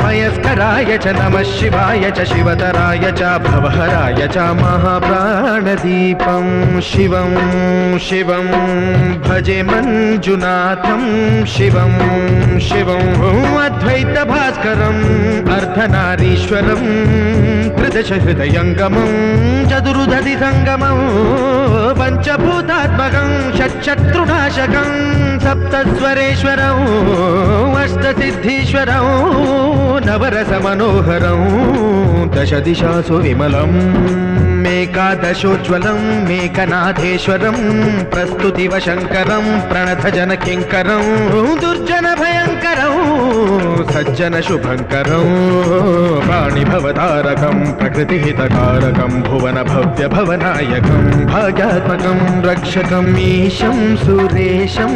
मयस्कराय च नमः शिवाय च शिवतराय च भवहराय च महाप्राणदीपं शिवं शिवं भजे मंजुनाथं शिवं शिवं अद्वैतभास्करम् अर्धनारीश्वरं त्रिदशहृदयङ्गमं चतुर्दधिसङ्गमं पञ्चभूतात्मकं षट्शत्रुनाशकं सप्तस्वरेश्वरं अष्टसिद्धीश्वरं नवरसमनोहरं दशदिशासु विमलम् मेकादशोज्ज्वलं मेकनाथेश्वरं प्रस्तुतिवशङ्करं प्रणतजनकिङ्करं दुर्जनभयङ्करं सज्जनशुभङ्करं प्राणिभवतारकं प्रकृतिहितकारकं भुवनभव्यभवनायकं भाग्यात्मकं रक्षकम् ईशं सुरेशं